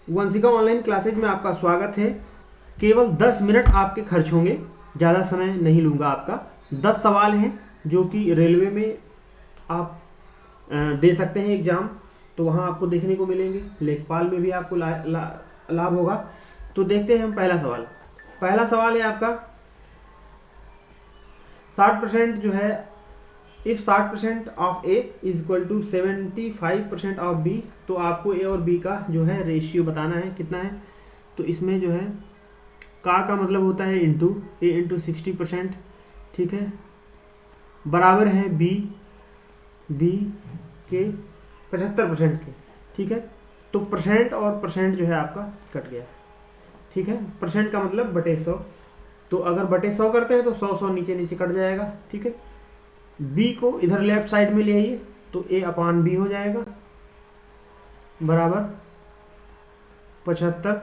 Vanshika online classes में आपका स्वागत है। केवल 10 मिनट आपके खर्च होंगे, ज़्यादा समय नहीं लूँगा आपका। 10 सवाल हैं जो कि रेलवे में आप दे सकते हैं एग्ज़ाम, तो वहाँ आपको देखने को मिलेंगे। लेखपाल में भी आपको लाभ होगा। तो देखते हैं हम पहला सवाल है आपका 60% जो है, if 60% of A is equal to 75% of B, तो आपको ए और बी का जो है रेशियो बताना है कितना है। तो इसमें जो है का मतलब होता है इंटू ए इंटू 60%, ठीक है, बराबर है बी के 75% के, ठीक है। तो परसेंट और परसेंट जो है आपका कट गया, ठीक है। परसेंट का मतलब बटे 100, तो अगर बटे 100 करते हैं तो 100 नीचे नीचे कट जाएगा, ठीक है। बी को इधर लेफ्ट साइड में ले आइए तो ए अपान बी हो जाएगा बराबर 75,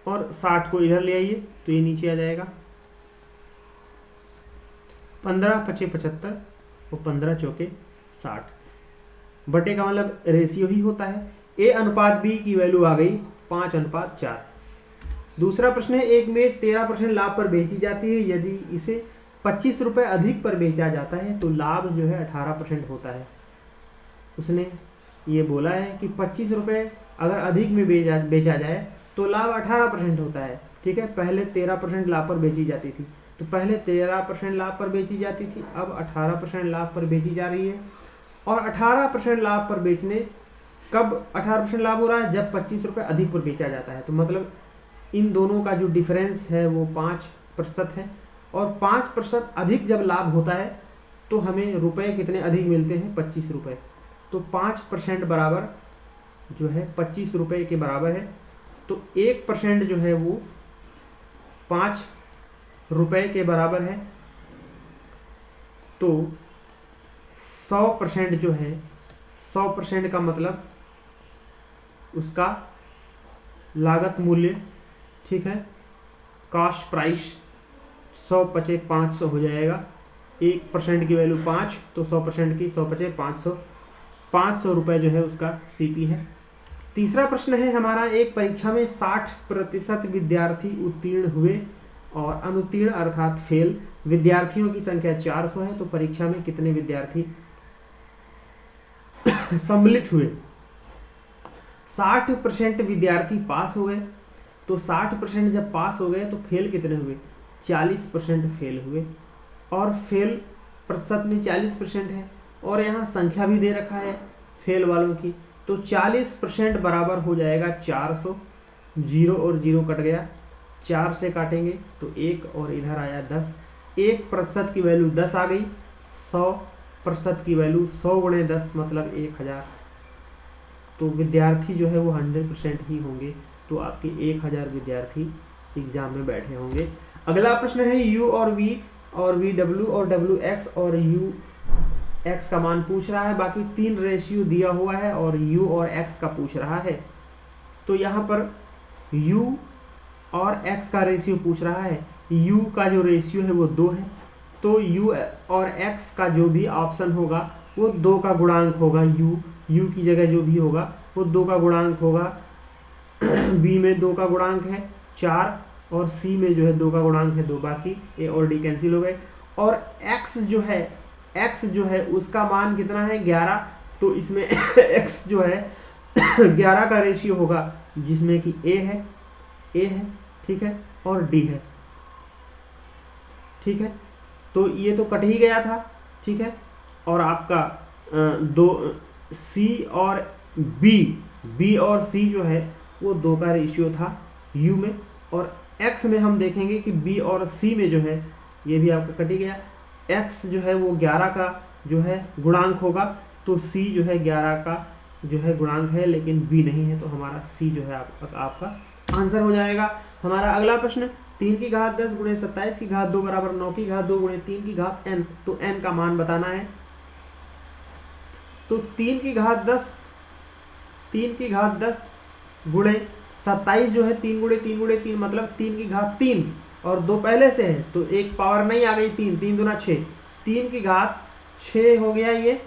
और 60 को इधर ले आइए तो ये नीचे आ जाएगा 15 पचे 75 और 15 चौके 60। बटे का मतलब रेशियो ही होता है। ए अनुपात बी की वैल्यू आ गई 5:4। दूसरा प्रश्न है, एक मेज 13% लाभ पर बेची जाती है, यदि इसे 25 रुपये अधिक पर बेचा जाता है तो लाभ जो है 18% होता है। उसने ये बोला है कि 25 रुपये अगर अधिक में बेचा जाए तो लाभ 18% होता है, ठीक है। पहले 13% लाभ पर बेची जाती थी, तो पहले 13% लाभ पर बेची जाती थी, अब 18% लाभ पर बेची जा रही है। और 18% लाभ पर बेचने, कब 18% लाभ हो रहा है? जब 25 रुपये अधिक पर बेचा जाता है। तो मतलब इन दोनों का जो डिफरेंस है वो 5% है, और 5% अधिक जब लाभ होता है तो हमें रुपए कितने अधिक मिलते हैं? 25 रुपये। तो 5% बराबर जो है 25 रुपये के बराबर है। तो 1% जो है वो 5 रुपये के बराबर है। तो 100% जो है, 100% का मतलब उसका लागत मूल्य, ठीक है, कॉस्ट प्राइस 100 पचे 500 हो जाएगा। 1% की वैल्यू 5, तो 100% की 100 पचे 500, 500 रुपये जो है उसका सीपी है। तीसरा प्रश्न है हमारा, एक परीक्षा में 60% विद्यार्थी उत्तीर्ण हुए और अनुत्तीर्ण अर्थात फेल विद्यार्थियों की संख्या 400 है, तो परीक्षा में कितने विद्यार्थी सम्मिलित हुए? 60% विद्यार्थी पास हो गए, तो 60% जब पास हो गए तो फेल कितने हुए? 40% फेल हुए, और फेल प्रतिशत में 40% है, और यहाँ संख्या भी दे रखा है फेल वालों की। तो 40% बराबर हो जाएगा 400, 0 और 0 कट गया, 4 से काटेंगे तो 1 और इधर आया 10। 1% की वैल्यू 10 आ गई, 100% की वैल्यू 100 गुणे 10 मतलब 1000। तो विद्यार्थी जो है वो 100% ही होंगे, तो आपके 1000 विद्यार्थी एग्जाम में बैठे होंगे। अगला प्रश्न है, यू और वी और वी डब्ल्यू और डब्ल्यू एक्स और यू एक्स का मान पूछ रहा है। बाकी 3 रेशियो दिया हुआ है और यू और एक्स का पूछ रहा है। तो यहाँ पर यू और एक्स का रेशियो पूछ रहा है। यू का जो रेशियो है वो 2 है, तो यू और एक्स का जो भी ऑप्शन होगा वो 2 का गुणांक होगा। यू की जगह जो भी होगा वो 2 का गुणांक होगा। बी में 2 का गुणांक है 4, और सी में जो है 2 का गुणांक है 2, बाकी ए और डी कैंसिल हो गए। और एक्स जो है उसका मान कितना है? 11। तो इसमें एक्स जो है 11 का रेशियो होगा, जिसमें कि ए है, ठीक है, और डी है, ठीक है। तो ये तो कट ही गया था, ठीक है। और आपका दो सी और बी और सी जो है वो 2 का रेशियो था यू में, और एक्स में हम देखेंगे कि बी और सी में जो है ये भी आपका कट ही गया। एक्स जो है वो 11 का जो है गुणांक होगा, तो सी जो है 11 का जो है गुणांक है, लेकिन बी नहीं है, तो हमारा सी जो है आपका आंसर हो जाएगा। हमारा अगला प्रश्न, 3 की घात 10 गुणे 27 की घात 2 बराबर 9 की घात 2 गुणे 3 की घात n, तो n का मान बताना है। तो 3 की घात 10 गुणे 27 जो है 3 गुणे 3 गुणे 3 मतलब 3 की घात 3, और 2 पहले से है तो एक पावर नहीं आ गई, 3 3 दूना 6, 3 की घात 6 हो गया ये,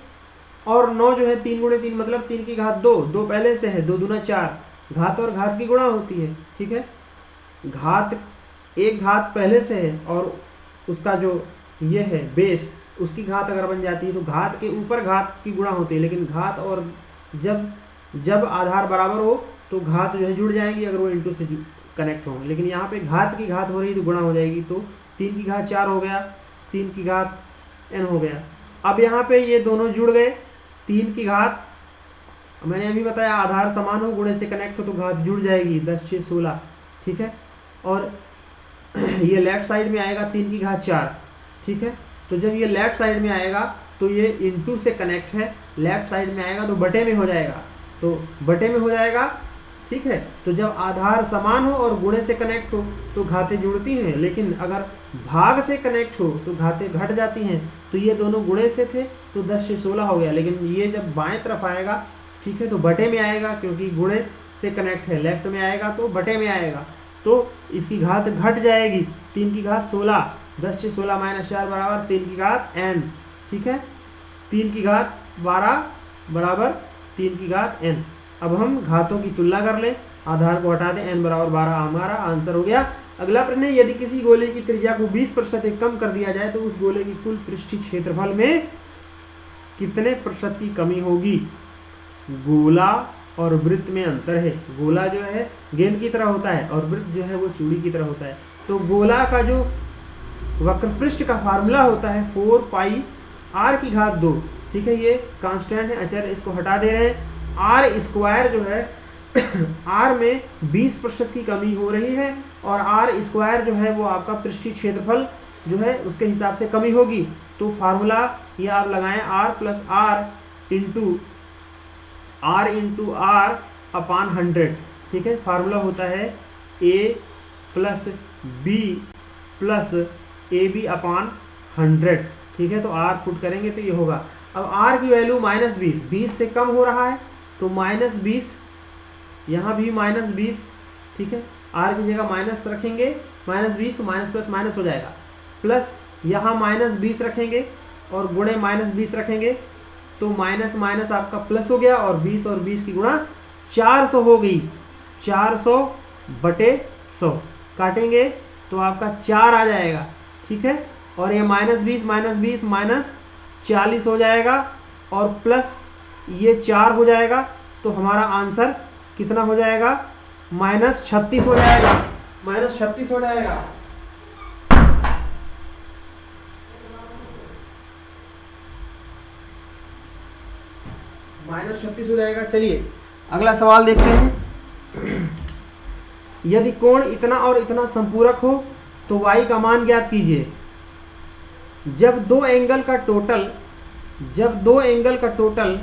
और 9 जो है 3 गुणे 3 मतलब 3 की घात 2, 2 पहले से है, 2 दूना 4, घात और घात की गुणा होती है, ठीक है। घात, एक घात पहले से है और उसका जो ये है बेस, उसकी घात अगर बन जाती है तो घात के ऊपर घात की गुणा होती है। लेकिन घात और जब आधार बराबर हो तो घात जो है जुड़ जाएंगी अगर वो इंटू से कनेक्ट हो। लेकिन यहाँ पे घात की घात हो रही तो गुणा हो जाएगी, तो 3 की घात 4 हो गया, 3 की घात n हो गया। अब यहाँ पे ये दोनों जुड़ गए, 3 की घात, मैंने अभी बताया आधार समान हो गुणे से कनेक्ट हो तो घात जुड़ जाएगी, 10 6 16, ठीक है। और ये लेफ्ट साइड में आएगा 3 की घात 4, ठीक है। तो जब ये लेफ्ट साइड में आएगा तो ये इंटू से कनेक्ट है, लेफ्ट साइड में आएगा तो बटे में हो जाएगा, तो बटे में हो जाएगा, ठीक है। तो जब आधार समान हो और गुणे से कनेक्ट हो तो घातें जुड़ती हैं, लेकिन अगर भाग से कनेक्ट हो तो घातें घट जाती हैं। तो ये दोनों गुणे से थे तो 10 से 16 हो गया, लेकिन ये जब बाएं तरफ आएगा, ठीक है, तो बटे में आएगा क्योंकि गुणे से कनेक्ट है, लेफ्ट में आएगा तो बटे में आएगा, तो इसकी घात घट जाएगी, 3 की घात 16, 10 से 16 माइनस 4 बराबर 3 की घात n, ठीक है। 3 की घात 12 बराबर 3 की घात n। अब हम घातों की तुलना कर लें, आधार को हटा दें, n बराबर 12 हमारा आंसर हो गया। अगला प्रश्न है, यदि किसी गोले की त्रिज्या को 20% से कम कर दिया जाए तो उस गोले की कुल पृष्ठीय क्षेत्रफल में कितने प्रतिशत की कमी होगी। गोला और वृत्त में अंतर है। गोला जो है गेंद की तरह होता है और वृत्त जो है वो चूड़ी की तरह होता है। तो गोला का जो वक्र पृष्ठ का फार्मूला होता है 4 पाई r की घात 2, ठीक है, ये कांस्टेंट है, अचर, इसको हटा दे रहे हैं। r स्क्वायर जो है r में 20% की कमी हो रही है और r स्क्वायर जो है वो आपका पृष्ठीय क्षेत्रफल जो है उसके हिसाब से कमी होगी। तो फार्मूला ये आप लगाएं, r plus r into r upon 100, ठीक है। फार्मूला होता है a plus b plus a b upon 100, ठीक है। तो r पुट करेंगे तो ये होगा। अब r की वैल्यू -20, 20 से कम हो रहा है तो -20, यहाँ भी -20, ठीक है। r की जगह माइनस रखेंगे, -20 तो माइनस प्लस माइनस हो जाएगा, प्लस यहाँ -20 रखेंगे और गुणे -20 रखेंगे तो माइनस माइनस आपका प्लस हो गया और 20 की गुणा 400 हो गई, 400 बटे 100 काटेंगे तो आपका 4 आ जाएगा, ठीक है। और ये -20 माइनस 40 हो जाएगा और प्लस ये 4 हो जाएगा, तो हमारा आंसर कितना हो जाएगा, -36 हो जाएगा, -36 हो जाएगा। -36 हो जाएगा। चलिए अगला सवाल देखते हैं। यदि कोण इतना और इतना संपूरक हो तो y का मान ज्ञात कीजिए। जब दो एंगल का टोटल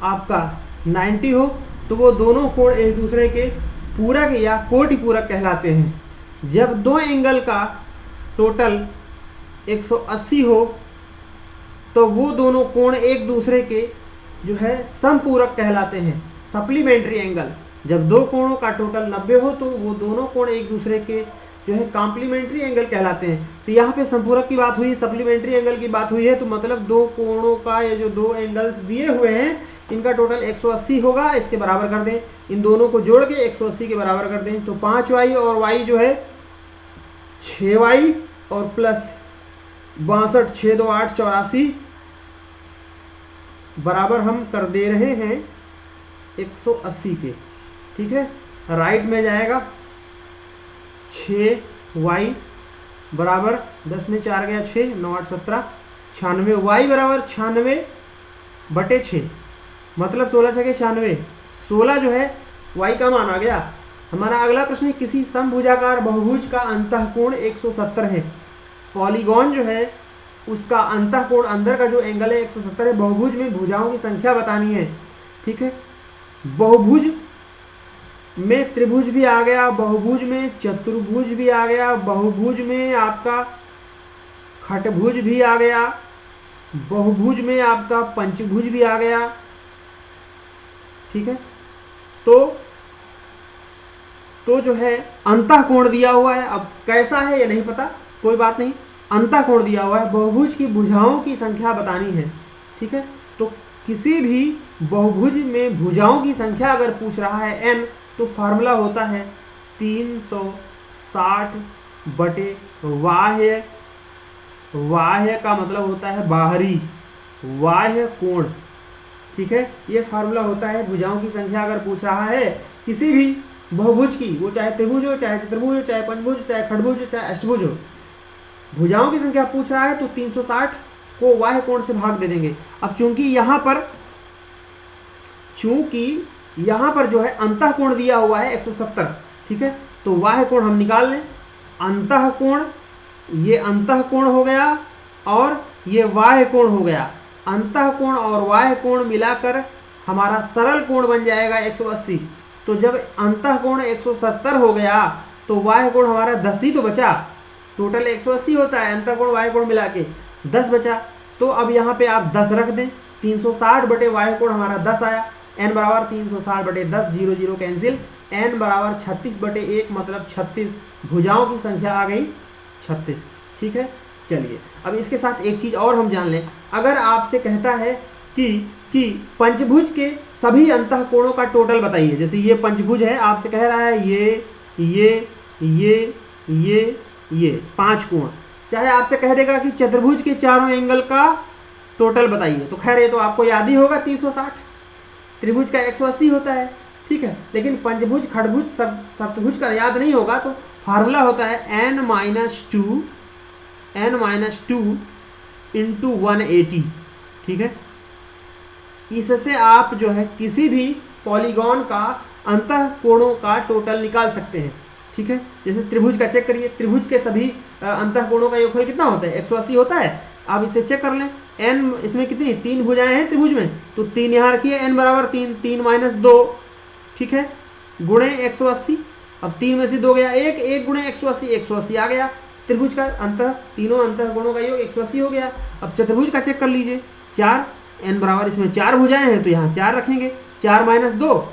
आपका 90 हो तो वो दोनों कोण एक दूसरे के पूरक या कोटि पूरक कहलाते हैं। जब दो एंगल का टोटल 180 हो तो वो दोनों कोण एक दूसरे के जो है समपूरक कहलाते हैं, सप्लीमेंट्री एंगल। जब दो कोणों का टोटल 90 हो तो वो दोनों कोण एक दूसरे के जो है कॉम्प्लीमेंट्री एंगल कहलाते हैं। तो यहाँ पे संपूरक की बात हुई, सप्लीमेंट्री एंगल की बात हुई है, तो मतलब दो कोणों का ये जो दो एंगल्स दिए हुए हैं इनका टोटल 180 होगा, इसके बराबर कर दें, इन दोनों को जोड़ के 180 के बराबर कर दें। तो 5y और y जो है 6y और प्लस 62, 6 2 8 84 बराबर हम कर दे रहे हैं 180 के, ठीक है। राइट में जाएगा 6y बराबर 10 में 4 गया 6, 9 8 17, 96, y बराबर 96 बटे 6, मतलब 16 6 96, 16 जो है y का मान आ गया। हमारा अगला प्रश्न है, किसी समभुजाकार बहुभुज का अंतःकोण 170 है। पॉलीगॉन जो है उसका अंतःकोण अंदर का जो एंगल है 170 है। बहुभुज में भुजाओं की संख्या बतानी है, ठीक है। बहुभुज में त्रिभुज भी आ गया, बहुभुज में चतुर्भुज भी आ गया, बहुभुज में आपका खटभुज भी आ गया, बहुभुज में आपका पंचभुज भी आ गया, ठीक है। तो जो है अंतःकोण दिया हुआ है, अब कैसा है ये नहीं पता, कोई बात नहीं, अंतःकोण दिया हुआ है। बहुभुज की भुजाओं की संख्या बतानी है, ठीक है। तो किसी भी बहुभुज में भुजाओं की संख्या अगर पूछ रहा है n, तो फार्मूला होता है 360 बटे बाह्य, बाह्य का मतलब होता है बाहरी, बाह्य कोण, ठीक है। ये फार्मूला होता है भुजाओं की संख्या अगर पूछ रहा है किसी भी बहुभुज की, वो चाहे त्रिभुज हो, चाहे चतुर्भुज हो, चाहे पंचभुज, चाहे खडभुज हो, चाहे अष्टभुज हो, भुजाओं की संख्या पूछ रहा है तो 360 को बाह्य कोण से भाग दे देंगे। अब चूंकि यहाँ पर जो है अंतः कोण दिया हुआ है 170, ठीक है, तो बाह्य कोण हम निकाल लें। अंतः कोण, ये अंतः कोण हो गया और ये बाह्य कोण हो गया। अंतः कोण और बाह्य कोण मिलाकर हमारा सरल कोण बन जाएगा 180। तो जब अंतः कोण 170 हो गया तो बाह्य कोण हमारा 10 ही तो बचा। टोटल 180 होता है, अंतः कोण बाह्य कोण मिला के 10 बचा। तो अब यहाँ पे आप 10 रख दें, 360 बटे बाह्य कोण हमारा 10 आया। n बराबर 360 बटे 10, 0 0 कैंसिल, n बराबर 36 बटे 1 मतलब 36, भुजाओं की संख्या आ गई 36, ठीक है। चलिए अब इसके साथ एक चीज़ और हम जान लें। अगर आपसे कहता है कि पंचभुज के सभी अंतः कोणों का टोटल बताइए, जैसे ये पंचभुज है, आपसे कह रहा है ये 5 कोण, चाहे आपसे कह देगा कि चतुर्भुज के चारों एंगल का टोटल बताइए, तो खैर ये तो आपको याद ही होगा 360, त्रिभुज का 180 होता है, ठीक है। लेकिन पंचभुज, खडभुज, सप्तभुज का याद नहीं होगा तो फार्मूला होता है n माइनस टू इंटू 180, ठीक है। इससे आप जो है किसी भी पॉलीगॉन का अंतः कोणों का टोटल निकाल सकते हैं, ठीक है। जैसे त्रिभुज का चेक करिए, त्रिभुज के सभी अंतः कोणों का योगफल कितना होता है? 180 होता है। आप इसे चेक कर लें, n इसमें कितनी 3 भुजाएं हैं त्रिभुज में, तो 3 यहाँ रखिए, n बराबर 3, 3 माइनस 2, ठीक है, गुणे 180। अब 3 में से 2 गया 1, 1 गुणे 180, 180 आ गया। त्रिभुज का तीनों अंतः कोणों का योग 180 हो गया। अब चतुर्भुज का चेक कर लीजिए, 4, n बराबर इसमें 4 भुजाएं हैं तो यहाँ 4 रखेंगे, 4 माइनस 2,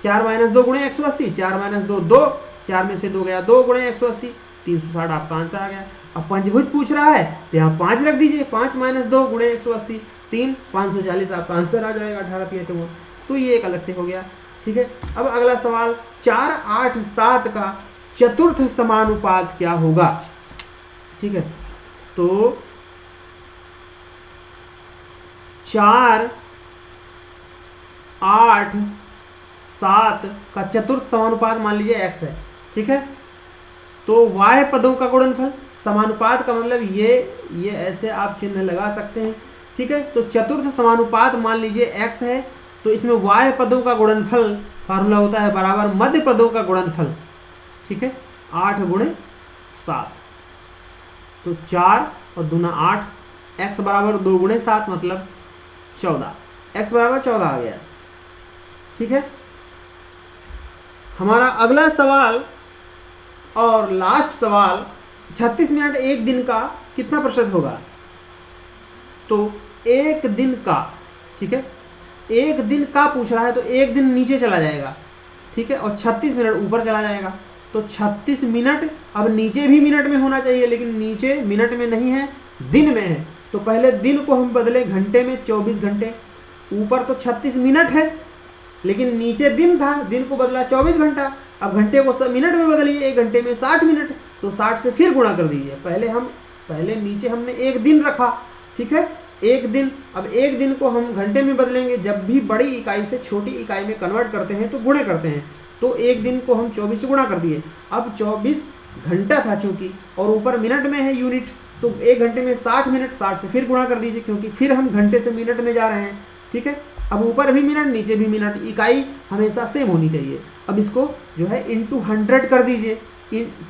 4 माइनस 2 गुणे 180, 4 माइनस 2 2, 4 में से 2 गया 2 गुणे 180, 360 आपका आंसर आ गया। अब पंचभुज पूछ रहा है तो यहाँ 5 रख दीजिए, 5 माइनस 2 गुणे 180, 3, 540 आपका आंसर आ जाएगा, 18 3 54। तो ये एक अलग से हो गया, ठीक है। अब अगला सवाल, 4 8 7 का चतुर्थ समानुपात क्या होगा, ठीक है। तो 4 8 7 का चतुर्थ समानुपात मान लीजिए x है, ठीक है। तो y पदों का गुणनफल, समानुपात का मतलब ये ऐसे आप चिन्ह लगा सकते हैं, ठीक है। तो चतुर्थ समानुपात मान लीजिए x है, तो इसमें y पदों का गुणनफल फार्मूला होता है बराबर मध्य पदों का गुणनफल, ठीक है, 8 गुणे 7। तो 4 और दूना 8, x बराबर 2 गुणे 7 मतलब 14, x बराबर 14 आ गया, ठीक है। हमारा अगला सवाल और लास्ट सवाल, 36 मिनट एक दिन का कितना प्रतिशत होगा? तो एक दिन का, ठीक है, एक दिन का पूछ रहा है तो एक दिन नीचे चला जाएगा, ठीक है, और 36 मिनट ऊपर चला जाएगा। तो 36 मिनट, अब नीचे भी मिनट में होना चाहिए लेकिन नीचे मिनट में नहीं है, दिन में है। तो पहले दिन को हम बदले घंटे में, 24 घंटे। ऊपर तो 36 मिनट है लेकिन नीचे दिन था, दिन को बदला 24 घंटा। अब घंटे को मिनट में बदलिए, 1 घंटे में 60 मिनट, तो 60 से फिर गुणा कर दीजिए। पहले नीचे हमने एक दिन रखा, ठीक है, एक दिन। अब एक दिन को हम घंटे में बदलेंगे, जब भी बड़ी इकाई से छोटी इकाई में कन्वर्ट करते हैं तो गुणे करते हैं। तो एक दिन को हम 24 से गुणा कर दिए। अब 24 घंटा था चूंकि, और ऊपर मिनट में है यूनिट, तो 1 घंटे में 60 मिनट, 60 से फिर गुणा कर दीजिए क्योंकि फिर हम घंटे से मिनट में जा रहे हैं, ठीक है। अब ऊपर भी मिनट, नीचे भी मिनट, इकाई हमेशा सेम होनी चाहिए। अब इसको जो है इंटू 100 कर दीजिए।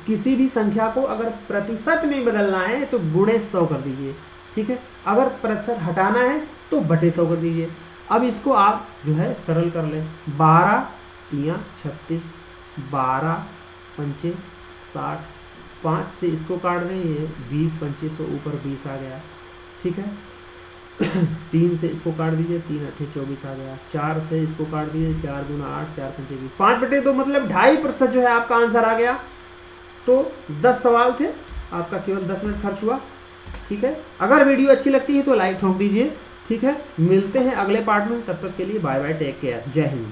किसी भी संख्या को अगर प्रतिशत में बदलना है तो गुणे 100 कर दीजिए, ठीक है। अगर प्रतिशत हटाना है तो बटे 100 कर दीजिए। अब इसको आप जो है सरल कर लें, 12 3 36, 12 पंचे 60, 5 से इसको काट दें, ये 20 25 100, ऊपर 20 आ गया, ठीक है। 3 से इसको काट दीजिए, 3 8 24 आ गया। 4 से इसको काट दीजिए, 4 दूना 8, 4 पंचे 20, 5/2 मतलब 2.5% जो है आपका आंसर आ गया। तो 10 सवाल थे, आपका केवल 10 मिनट खर्च हुआ, ठीक है। अगर वीडियो अच्छी लगती है तो लाइक ठोक दीजिए, ठीक है। मिलते हैं अगले पार्ट में, तब तक के लिए बाय बाय, टेक केयर, जय हिंद।